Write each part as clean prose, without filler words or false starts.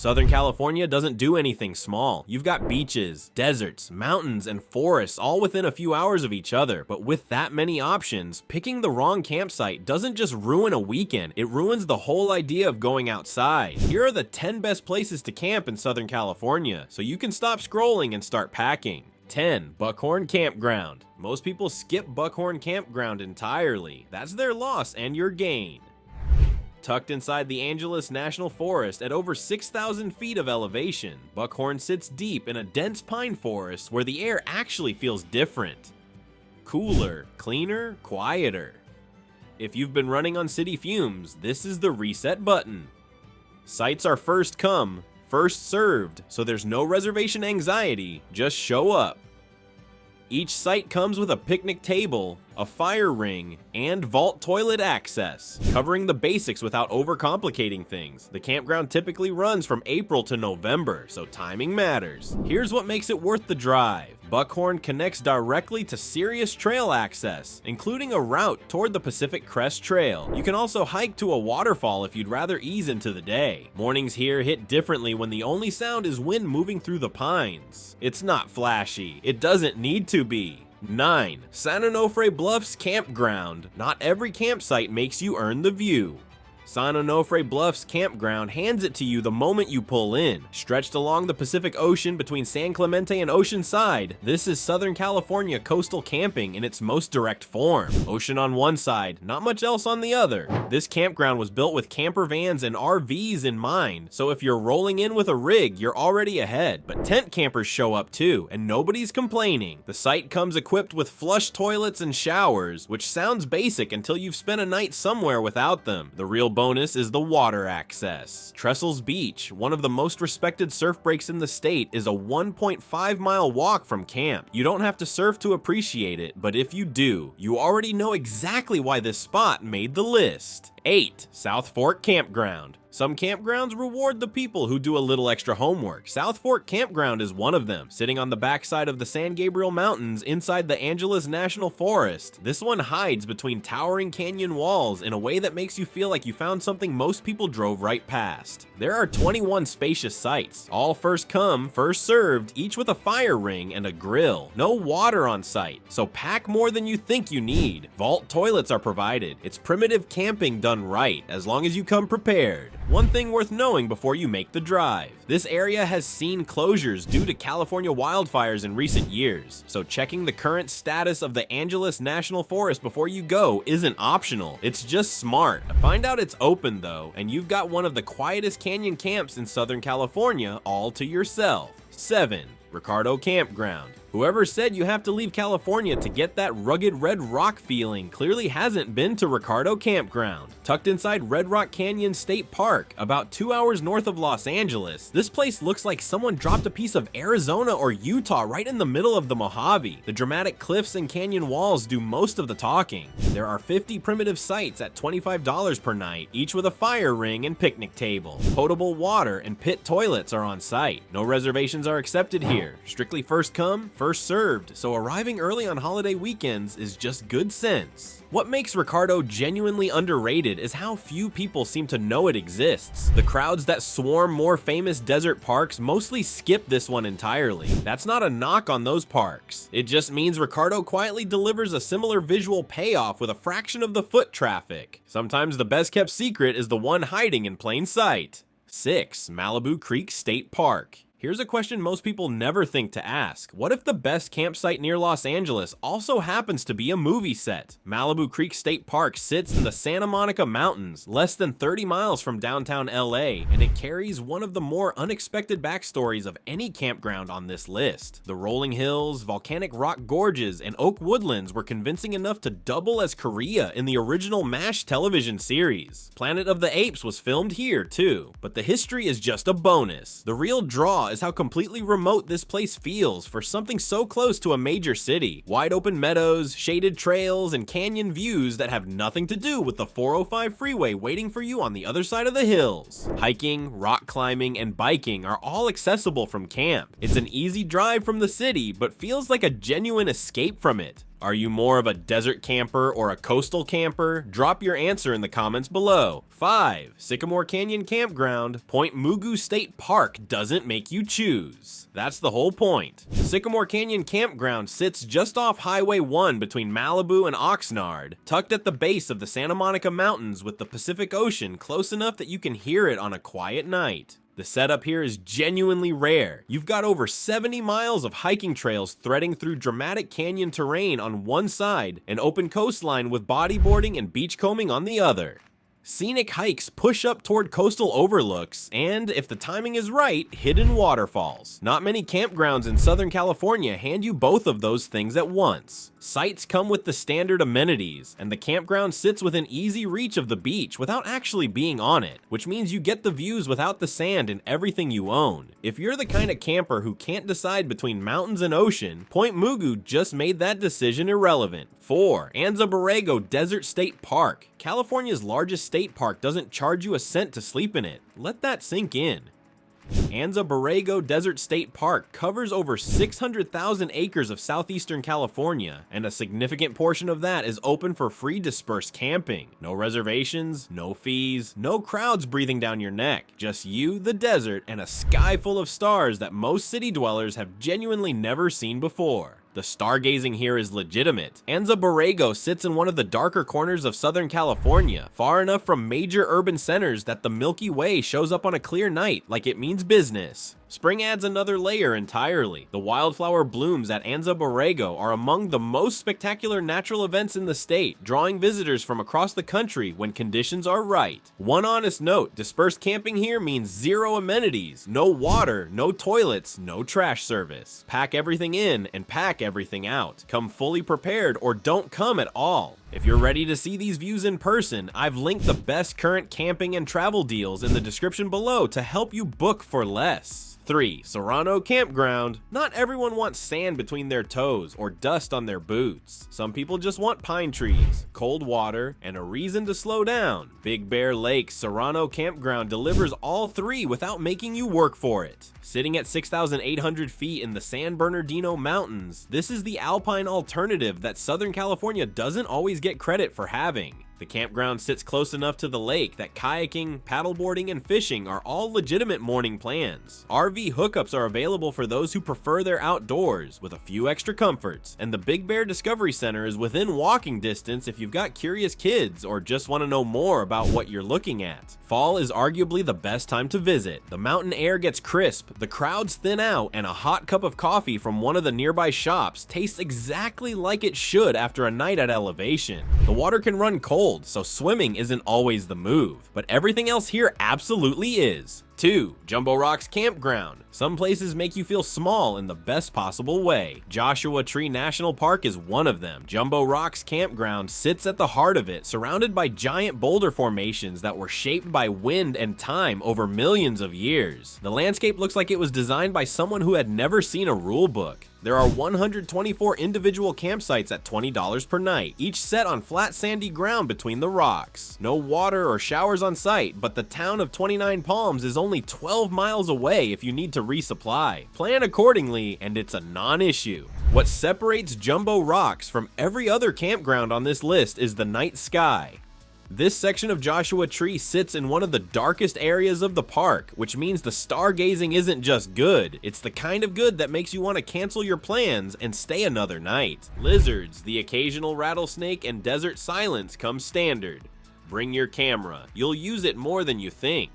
Southern California doesn't do anything small. You've got beaches, deserts, mountains, and forests all within a few hours of each other. But with that many options, picking the wrong campsite doesn't just ruin a weekend, it ruins the whole idea of going outside. Here are the 10 best places to camp in Southern California, so you can stop scrolling and start packing. 10. Buckhorn Campground. Most people skip Buckhorn Campground entirely. That's their loss and your gain. Tucked inside the Angeles National Forest at over 6,000 feet of elevation, Buckhorn sits deep in a dense pine forest where the air actually feels different. Cooler, cleaner, quieter. If you've been running on city fumes, this is the reset button. Sites are first come, first served, so there's no reservation anxiety, just show up. Each site comes with a picnic table, a fire ring, and vault toilet access, covering the basics without overcomplicating things. The campground typically runs from April to November, so timing matters. Here's what makes it worth the drive. Buckhorn connects directly to serious trail access, including a route toward the Pacific Crest Trail. You can also hike to a waterfall if you'd rather ease into the day. Mornings here hit differently when the only sound is wind moving through the pines. It's not flashy. It doesn't need to be. 9. San Onofre Bluffs Campground. Not every campsite makes you earn the view. San Onofre Bluffs Campground hands it to you the moment you pull in. Stretched along the Pacific Ocean between San Clemente and Oceanside, this is Southern California coastal camping in its most direct form. Ocean on one side, not much else on the other. This campground was built with camper vans and RVs in mind, so if you're rolling in with a rig, you're already ahead. But tent campers show up too, and nobody's complaining. The site comes equipped with flush toilets and showers, which sounds basic until you've spent a night somewhere without them. The real bonus is the water access. Trestles Beach, one of the most respected surf breaks in the state, is a 1.5-mile walk from camp. You don't have to surf to appreciate it, but if you do, you already know exactly why this spot made the list. 8. South Fork Campground. Some campgrounds reward the people who do a little extra homework. South Fork Campground is one of them, sitting on the backside of the San Gabriel Mountains inside the Angeles National Forest. This one hides between towering canyon walls in a way that makes you feel like you found something most people drove right past. There are 21 spacious sites, all first come, first served, each with a fire ring and a grill. No water on site, so pack more than you think you need. Vault toilets are provided. It's primitive camping done right, as long as you come prepared. One thing worth knowing before you make the drive. This area has seen closures due to California wildfires in recent years, so checking the current status of the Angeles National Forest before you go isn't optional, it's just smart. Find out it's open though, and you've got one of the quietest canyon camps in Southern California all to yourself. 7. Ricardo Campground. Whoever said you have to leave California to get that rugged red rock feeling clearly hasn't been to Ricardo Campground. Tucked inside Red Rock Canyon State Park, about 2 hours north of Los Angeles, this place looks like someone dropped a piece of Arizona or Utah right in the middle of the Mojave. The dramatic cliffs and canyon walls do most of the talking. There are 50 primitive sites at $25 per night, each with a fire ring and picnic table. Potable water and pit toilets are on site. No reservations are accepted here. Strictly first come, first served, so arriving early on holiday weekends is just good sense. What makes Ricardo genuinely underrated is how few people seem to know it exists. The crowds that swarm more famous desert parks mostly skip this one entirely. That's not a knock on those parks. It just means Ricardo quietly delivers a similar visual payoff with a fraction of the foot traffic. Sometimes the best kept secret is the one hiding in plain sight. 6. Malibu Creek State Park. Here's a question most people never think to ask. What if the best campsite near Los Angeles also happens to be a movie set? Malibu Creek State Park sits in the Santa Monica Mountains, less than 30 miles from downtown LA, and it carries one of the more unexpected backstories of any campground on this list. The rolling hills, volcanic rock gorges, and oak woodlands were convincing enough to double as Korea in the original MASH television series. Planet of the Apes was filmed here too, but the history is just a bonus. The real draw is how completely remote this place feels for something so close to a major city. Wide open meadows, shaded trails, and canyon views that have nothing to do with the 405 freeway waiting for you on the other side of the hills. Hiking, rock climbing, and biking are all accessible from camp. It's an easy drive from the city, but feels like a genuine escape from it. Are you more of a desert camper or a coastal camper? Drop your answer in the comments below. 5. Sycamore Canyon Campground. Point Mugu State Park doesn't make you choose. That's the whole point. Sycamore Canyon Campground sits just off Highway 1 between Malibu and Oxnard, tucked at the base of the Santa Monica Mountains with the Pacific Ocean close enough that you can hear it on a quiet night. The setup here is genuinely rare. You've got over 70 miles of hiking trails threading through dramatic canyon terrain on one side, an open coastline with bodyboarding and beachcombing on the other. Scenic hikes push up toward coastal overlooks, and if the timing is right, hidden waterfalls. Not many campgrounds in Southern California hand you both of those things at once. Sites come with the standard amenities, and the campground sits within easy reach of the beach without actually being on it, which means you get the views without the sand in everything you own. If you're the kind of camper who can't decide between mountains and ocean, Point Mugu just made that decision irrelevant. 4. Anza-Borrego State Park. California's largest state park doesn't charge you a cent to sleep in it. Let that sink in. Anza-Borrego State Park covers over 600,000 acres of southeastern California, and a significant portion of that is open for free dispersed camping. No reservations, no fees, no crowds breathing down your neck. Just you, the desert, and a sky full of stars that most city dwellers have genuinely never seen before. The stargazing here is legitimate. Anza-Borrego sits in one of the darker corners of Southern California, far enough from major urban centers that the Milky Way shows up on a clear night like it means business. Spring adds another layer entirely. The wildflower blooms at Anza-Borrego are among the most spectacular natural events in the state, drawing visitors from across the country when conditions are right. One honest note, dispersed camping here means zero amenities, no water, no toilets, no trash service. Pack everything in and pack everything out. Come fully prepared or don't come at all. If you're ready to see these views in person, I've linked the best current camping and travel deals in the description below to help you book for less. 3. Serrano Campground. Not everyone wants sand between their toes or dust on their boots. Some people just want pine trees, cold water, and a reason to slow down. Big Bear Lake Serrano Campground delivers all three without making you work for it. Sitting at 6,800 feet in the San Bernardino Mountains, this is the Alpine alternative that Southern California doesn't always get credit for having. The campground sits close enough to the lake that kayaking, paddleboarding, and fishing are all legitimate morning plans. RV hookups are available for those who prefer their outdoors, with a few extra comforts, and the Big Bear Discovery Center is within walking distance if you've got curious kids or just want to know more about what you're looking at. Fall is arguably the best time to visit. The mountain air gets crisp, the crowds thin out, and a hot cup of coffee from one of the nearby shops tastes exactly like it should after a night at elevation. The water can run cold, so swimming isn't always the move, but everything else here absolutely is. 2. Jumbo Rocks Campground. Some places make you feel small in the best possible way. Joshua Tree National Park is one of them. Jumbo Rocks Campground sits at the heart of it, surrounded by giant boulder formations that were shaped by wind and time over millions of years. The landscape looks like it was designed by someone who had never seen a rule book. There are 124 individual campsites at $20 per night, each set on flat sandy ground between the rocks. No water or showers on site, but the town of 29 Palms is only 12 miles away if you need to resupply. Plan accordingly, and it's a non-issue. What separates Jumbo Rocks from every other campground on this list is the night sky. This section of Joshua Tree sits in one of the darkest areas of the park, which means the stargazing isn't just good, it's the kind of good that makes you want to cancel your plans and stay another night. Lizards, the occasional rattlesnake, and desert silence come standard. Bring your camera, you'll use it more than you think.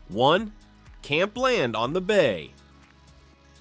1. Campland on the Bay.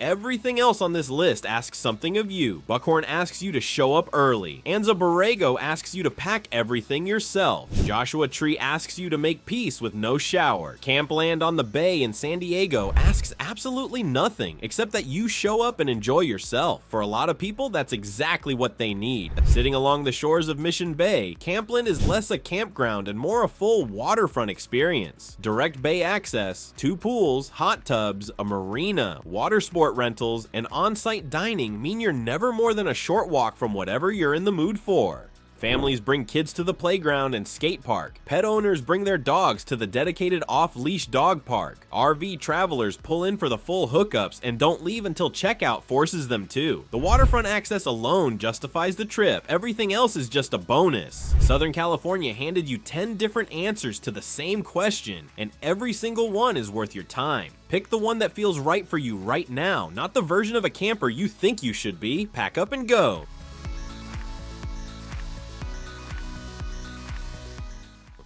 Everything else on this list asks something of you. Buckhorn asks you to show up early. Anza-Borrego asks you to pack everything yourself. Joshua Tree asks you to make peace with no shower. Campland on the Bay in San Diego asks absolutely nothing, except that you show up and enjoy yourself. For a lot of people, that's exactly what they need. Sitting along the shores of Mission Bay, Campland is less a campground and more a full waterfront experience. Direct bay access, 2 pools, hot tubs, a marina, water sports rentals, and on-site dining mean you're never more than a short walk from whatever you're in the mood for. Families bring kids to the playground and skate park. Pet owners bring their dogs to the dedicated off-leash dog park. RV travelers pull in for the full hookups and don't leave until checkout forces them to. The waterfront access alone justifies the trip. Everything else is just a bonus. Southern California handed you 10 different answers to the same question, and every single one is worth your time. Pick the one that feels right for you right now, not the version of a camper you think you should be. Pack up and go.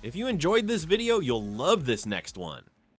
If you enjoyed this video, you'll love this next one.